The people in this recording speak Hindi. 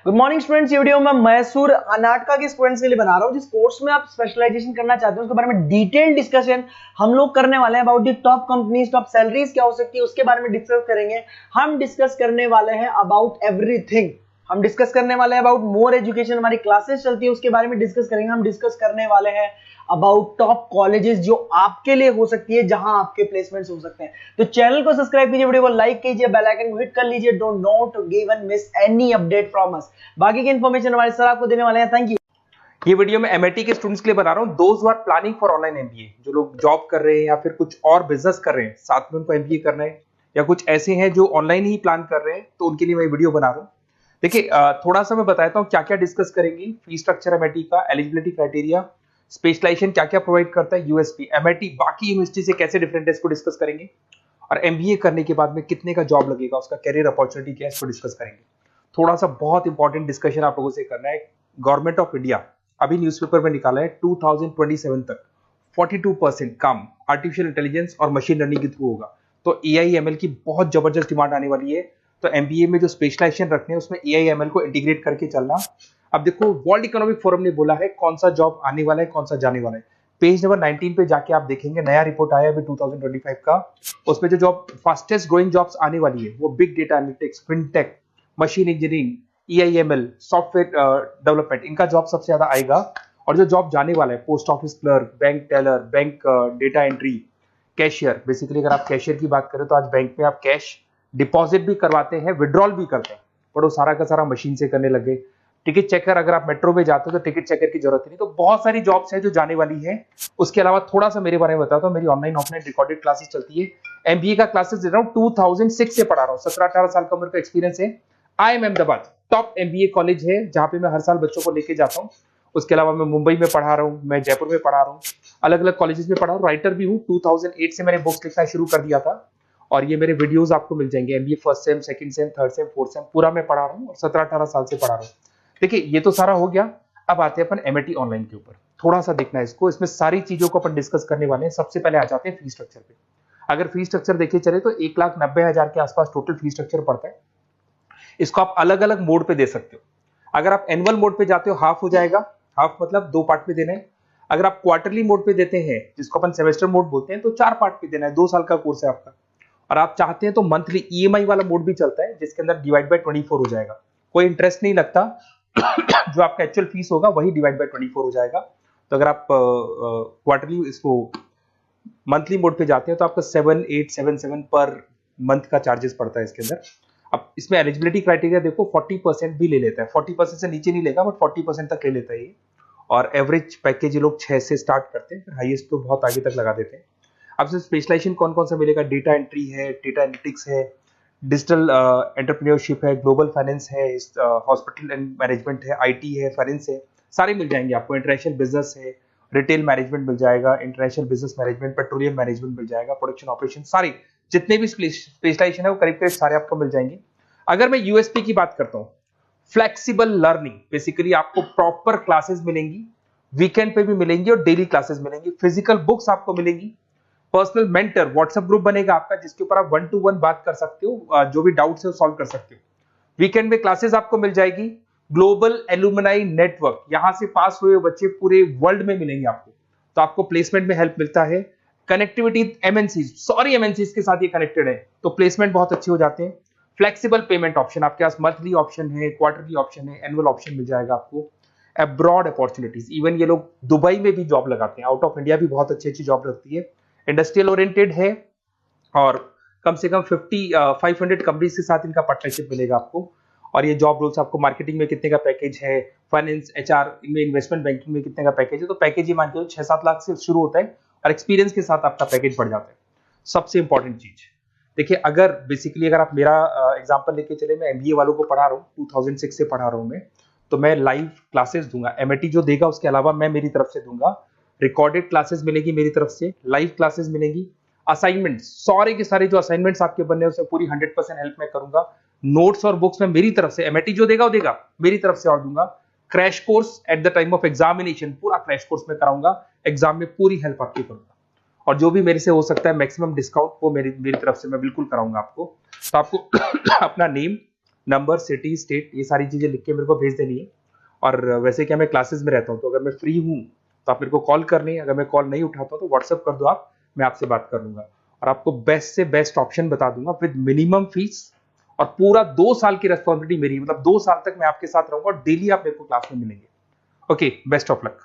Good morning students. ये वीडियो मैं मैसूर अनाटका के स्टूडेंट्स के लिए बना रहा हूँ। जिस कोर्स में आप स्पेशलाइजेशन करना चाहते हैं उसके बारे में डिटेल डिस्कशन हम लोग करने वाले हैं। About the top companies, top salaries क्या हो सकती है उसके बारे में डिस्कस करेंगे। हम डिस्कस करने वाले हैं अबाउट एवरीथिंग। हम डिस्कस करने वाले हैं अबाउट मोर एजुकेशन, हमारी क्लासेस चलती है उसके बारे में डिस्कस करेंगे। हम डिस्कस करने वाले हैं अबाउट टॉप कॉलेजेस जो आपके लिए हो सकती है, जहां आपके प्लेसमेंट्स हो सकते हैं। तो चैनल को सब्सक्राइब कीजिए, वीडियो को लाइक कीजिए, बेल आइकन को हिट कर लीजिए। Don't not give and miss any update from us. बाकी की इंफॉर्मेशन हमारे सर आपको देने वाले हैं। Thank you. ये वीडियो मैं एमआईटी के स्टूडेंट्स के लिए बना रहा हूं। Those who are planning for online MBA, जो लोग जॉब कर रहे हैं या फिर कुछ और बिजनेस कर रहे हैं, साथ में उनको एमबीए करना है, या कुछ ऐसे हैं जो ऑनलाइन ही प्लान कर रहे हैं, तो उनके लिए मैं वीडियो बना रहा हूं। देखिए, थोड़ा सा मैं बताता हूं क्या क्या डिस्कस करेंगे। फी स्ट्रक्चर एमआईटी का, एलिजिबिलिटी क्राइटेरिया, स्पेशलाइजेशन क्या क्या प्रोवाइड करता है, यूएसपी एमआईटी बाकी यूनिवर्सिटी से कैसे डिफरेंट है, इसको डिस्कस करेंगे। और एमबीए करने के बाद में कितने का जॉब लगेगा, उसका कैरियर अपॉर्चुनिटी क्या है, इसको डिस्कस करेंगे। थोड़ा सा बहुत इंपॉर्टेंट डिस्कशन आप लोगों से करना है। गवर्नमेंट ऑफ इंडिया अभी न्यूज़पेपर में निकाला है 2027 तक 42% काम आर्टिफिशियल इंटेलिजेंस और मशीन लर्निंग के थ्रू होगा। तो एआईएमएल की बहुत जबरदस्त डिमांड आने वाली है। तो एमबीए में जो स्पेशलाइजेशन रखने हैं उसमें एआईएमएल को इंटीग्रेट करके चलना। अब देखो, वर्ल्ड इकोनॉमिक फोरम ने बोला है कौन सा जॉब आने वाला है, कौन सा जाने वाला है। पेज नंबर 19 पे जाके आप देखेंगे, नया रिपोर्ट आया अभी 2025 का। उसमें जो जॉब फास्टेस्ट ग्रोइंग जॉब्स आने वाली है वो big data analytics, fintech, machine engineering, AIML, software development, इनका जॉब सबसे ज्यादा आएगा। और जो जॉब जाने वाला है, post office clerk, bank teller, bank data entry, cashier. Basically अगर आप कैशियर की बात करें तो आज बैंक में आप कैश डिपॉजिट भी करवाते हैं, विड्रॉल भी करते हैं, पर वो सारा का सारा मशीन से करने लगे। टिकट चेकर, अगर आप मेट्रो में जाते हो तो टिकट चेकर की जरूरत नहीं। तो बहुत सारी जॉब्स है जो जाने वाली है। उसके अलावा थोड़ा सा मेरे बारे में बताता हूँ। मेरी ऑनलाइन ऑफलाइन रिकॉर्डेड क्लासेस चलती है। एमबीए का क्लासेस दे रहा हूँ, 2006 से पढ़ा रहा हूँ। 17-18 साल का उम्र का एक्सपीरियंस है। IIM Ahmedabad top MBA college है जहां पे मैं हर साल बच्चों को लेके जाता हूँ। उसके अलावा मैं मुंबई में पढ़ा रहा हूँ, मैं जयपुर में पढ़ा रहा हूँ, अलग अलग कॉलेजेस में पढ़ा हूँ। राइटर भी हूँ। 2008 से मैंने बुक्स लिखना शुरू कर दिया था और ये मेरे वीडियोस आपको मिल जाएंगे। MBA first sem, second same, third same, fourth same पूरा मैं पढ़ा रहा हूँ और 17-18 साल से पढ़ा रहा हूँ। देखिए, ये तो सारा हो गया। अब आते हैं अपन एमआईटी ऑनलाइन के ऊपर। थोड़ा सा देखना है इसको, इसमें सारी चीजों को अपन डिस्कस करने वाले हैं। सबसे पहले आ जाते हैं फी स्ट्रक्चर पे। अगर फी स्ट्रक्चर देखे चले तो 1,90,000 के आसपास टोटल फी स्ट्रक्चर पड़ता है। इसको आप अलग अलग मोड पे दे सकते हो। अगर आप एनुअल मोड पे जाते हो हाफ हो जाएगा, हाफ मतलब 2 पार्ट में देना है। अगर आप क्वार्टरली मोड पे देते हैं, जिसको अपन सेमेस्टर मोड बोलते हैं, तो 4 पार्ट पे देना है। 2 साल का कोर्स है आपका। और आप चाहते हैं तो मंथली ईएमआई वाला मोड भी चलता है, जिसके अंदर डिवाइड बाय 24 हो जाएगा। कोई इंटरेस्ट नहीं लगता। जो आपका एक्चुअल फीस होगा वही डिवाइड बाय 24 हो जाएगा। तो अगर आप क्वार्टरली इसको मंथली मोड पे जाते हैं तो आपका 7877 पर मंथ का चार्जेस पड़ता है इसके अंदर। अब इसमें एलिजिबिलिटी क्राइटेरिया देखो, 40% भी ले लेता है। 40% से नीचे नहीं लेगा, बट 40% तक ले लेता है ये। और एवरेज पैकेज ये लोग 6 से स्टार्ट करते हैं, फिर हाईएस्ट तो बहुत आगे तक लगा देते हैं। अब से स्पेशलाइजेशन कौन कौन सा मिलेगा? डेटा एंट्री है, डेटा एनालिटिक्स है, डिजिटल एंटरप्रेन्योरशिप है, ग्लोबल फाइनेंस है, हॉस्पिटल एंड मैनेजमेंट है, आईटी है, फाइनेंस है, सारे मिल जाएंगे आपको। इंटरनेशनल बिजनेस है, रिटेल मैनेजमेंट मिल जाएगा, international business management, petroleum management मिल जाएगा, प्रोडक्शन ऑपरेशन, सारे जितने भी स्पेशलाइजेशन है वो करीब करीब सारे आपको मिल जाएंगे। अगर मैं यूएसपी की बात करता हूँ, फ्लेक्सिबल लर्निंग, बेसिकली आपको प्रॉपर क्लासेस मिलेंगी, वीकेंड पे भी मिलेंगी और डेली क्लासेस मिलेंगी। फिजिकल बुक्स आपको मिलेंगी, पर्सनल मेंटर, व्हाट्सएप ग्रुप बनेगा आपका जिसके ऊपर आप 1 to 1 बात कर सकते हो, जो भी डाउट्स है वो सॉल्व कर सकते हो। वीकेंड में क्लासेस आपको मिल जाएगी। ग्लोबल एलुमनाई नेटवर्क, यहां से पास हुए बच्चे पूरे वर्ल्ड में मिलेंगे आपको, तो आपको प्लेसमेंट में हेल्प मिलता है। कनेक्टिविटी एमएनसीज, सॉरी एमएनसीज के साथ ये कनेक्टेड है, तो प्लेसमेंट बहुत अच्छे हो जाते हैं। फ्लेक्सिबल पेमेंट ऑप्शन, आपके पास मंथली ऑप्शन है, क्वार्टरली ऑप्शन है, एनुअल ऑप्शन मिल जाएगा आपको। अब्रॉड अपॉर्चुनिटीज, इवन ये लोग दुबई में भी जॉब लगाते हैं। आउट ऑफ इंडिया भी बहुत अच्छी अच्छी जॉब लगती है। इंडस्ट्रियल ओरिएंटेड है और कम से कम 500 कंपनीज के साथ इनका पार्टनरशिप मिलेगा आपको। और ये जॉब रोल्स आपको मार्केटिंग में कितने का पैकेज है, फाइनेंस, एचआर, इनमें इन्वेस्टमेंट बैंकिंग में कितने का पैकेज है, तो पैकेज ये मान के 6-7 लाख से शुरू होता है और एक्सपीरियंस के साथ आपका पैकेज बढ़ जाता है। सबसे इंपॉर्टेंट चीज देखिए, अगर बेसिकली अगर आप मेरा एग्जांपल लेके चले, मैं एमबीए वालों को पढ़ा रहा हूँ, 2006 से पढ़ा रहा हूँ मैं, तो मैं लाइव क्लासेस दूंगा। एमआईटी जो देगा उसके अलावा मैं मेरी तरफ से दूंगा। रिकॉर्डेड क्लासेस मिलेगी मेरी तरफ से, लाइव क्लासेस मिलेंगी। असाइनमेंट, सारे के सारे जो असाइनमेंट्स आपके बनने हैं उसमें पूरी 100% हेल्प मैं करूंगा। नोट्स और बुक्स में मेरी तरफ से, एमआईटी जो देगा वो देगा, मेरी तरफ से और दूंगा। Crash course at the time of examination, पूरा क्रैश कोर्स में कराऊंगा। एग्जाम में पूरी हेल्प आपकी करूंगा। और जो भी मेरे से हो सकता है मैक्सिमम डिस्काउंट, वो मेरी तरफ से मैं बिल्कुल कराऊंगा आपको। तो आपको अपना नेम, नंबर, सिटी, स्टेट, ये सारी चीजें लिख के मेरे को भेज देनी है। और वैसे क्या मैं क्लासेस में रहता हूँ, तो अगर मैं फ्री हूँ तो आप मेरे को कॉल करनी है, अगर मैं कॉल नहीं उठाता तो व्हाट्सएप कर दो आप, मैं आपसे बात कर लूंगा और आपको बेस्ट से बेस्ट ऑप्शन बता दूंगा विद मिनिमम फीस। और पूरा 2 साल की रेस्पॉन्सिबिलिटी मेरी, मतलब 2 साल तक मैं आपके साथ रहूंगा और डेली आप मेरे को क्लास में मिलेंगे। Okay, best of luck.